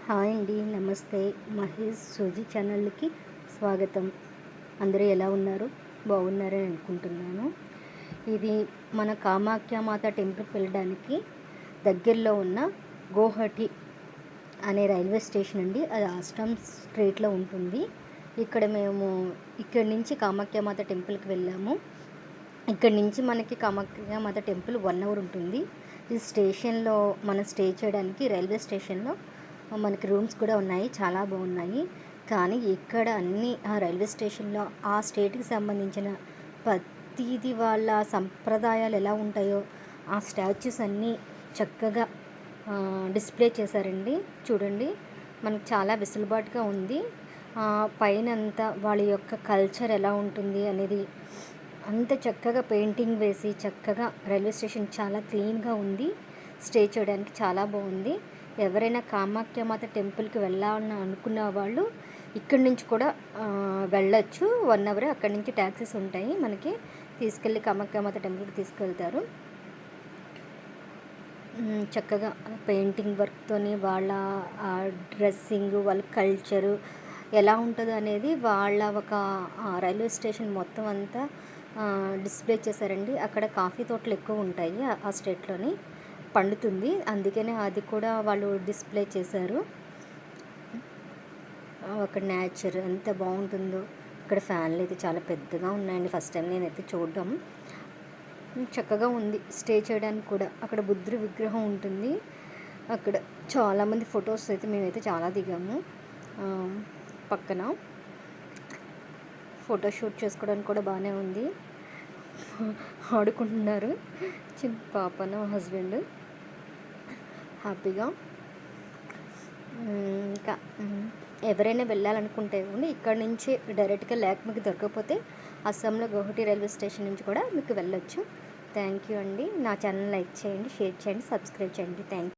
Hi అండి, నమస్తే. మహేష్ సూజీ ఛానల్కి స్వాగతం. అందరూ ఎలా ఉన్నారు? బాగున్నారని అనుకుంటున్నాను. ఇది మన కామాఖ్యమాత టెంపుల్కి వెళ్ళడానికి దగ్గరలో ఉన్న గోహటి అనే రైల్వే స్టేషన్ అండి. అది ఆస్ట్రమ్ స్ట్రీట్లో ఉంటుంది. మేము ఇక్కడి నుంచి కామాఖ్యమాత టెంపుల్కి వెళ్ళాము. ఇక్కడి నుంచి మనకి కామాఖ్యమాత టెంపుల్ 1 అవర్ ఉంటుంది. ఈ స్టేషన్లో మనం స్టే చేయడానికి రైల్వే స్టేషన్లో మనకి రూమ్స్ కూడా ఉన్నాయి, చాలా బాగున్నాయి. కానీ ఇక్కడ అన్నీ ఆ రైల్వే స్టేషన్లో ఆ స్టేట్కి సంబంధించిన ప్రతిది వాళ్ళ సంప్రదాయాలు ఎలా ఉంటాయో ఆ స్టాచ్యూస్ అన్నీ చక్కగా డిస్ప్లే చేశారండి. చూడండి, మనకు చాలా వెసులుబాటుగా ఉంది. పైన అంతా వాళ్ళ యొక్క కల్చర్ ఎలా ఉంటుంది అనేది అంత చక్కగా పెయింటింగ్ వేసి చక్కగా రైల్వే స్టేషన్ చాలా క్లీన్గా ఉంది. స్టే చేయడానికి చాలా బాగుంది. ఎవరైనా కామాఖ్యమాత టెంపుల్కి వెళ్ళాలని అనుకున్న వాళ్ళు ఇక్కడి నుంచి కూడా వెళ్ళొచ్చు. 1 అవర్ అక్కడి నుంచి ట్యాక్సీస్ ఉంటాయి, మనకి తీసుకెళ్ళి కామాఖ్యమాత టెంపుల్కి తీసుకెళ్తారు. చక్కగా పెయింటింగ్ వర్క్తోని వాళ్ళ డ్రెస్సింగ్, వాళ్ళ కల్చరు ఎలా ఉంటుందో అనేది వాళ్ళ ఒక రైల్వే స్టేషన్ మొత్తం అంతా డిస్ప్లే చేశారండి. అక్కడ కాఫీ తోటలు ఎక్కువ ఉంటాయి ఆ స్టేట్లోని, పండుతుంది. అందుకనే అది కూడా వాళ్ళు డిస్ప్లే చేశారు. అక్కడ నేచర్ ఎంత బాగుంటుందో. ఇక్కడ ఫ్యాన్లు అయితే చాలా పెద్దగా ఉన్నాయండి. ఫస్ట్ టైం నేనైతే చూడడం. చక్కగా ఉంది స్టే చేయడానికి కూడా. అక్కడ బుద్ధుడి విగ్రహం ఉంటుంది. అక్కడ చాలామంది ఫొటోస్ అయితే మేమైతే చాలా దిగాము. పక్కన ఫోటోషూట్ చేసుకోవడానికి కూడా బాగానే ఉంది. ఆడుకుంటున్నారు చిన్న పాపన హస్బెండ్ హ్యాపీగా. ఇంకా ఎవరైనా వెళ్ళాలనుకుంటే కూడా ఇక్కడ నుంచి డైరెక్ట్గా లేక్ మీకు దొరకకపోతే అస్సాంలో గౌహటి రైల్వే స్టేషన్ నుంచి కూడా మీకు వెళ్ళొచ్చు. థ్యాంక్ యూ అండి. నా ఛానల్ లైక్ చేయండి, షేర్ చేయండి, సబ్స్క్రైబ్ చేయండి. Thank you.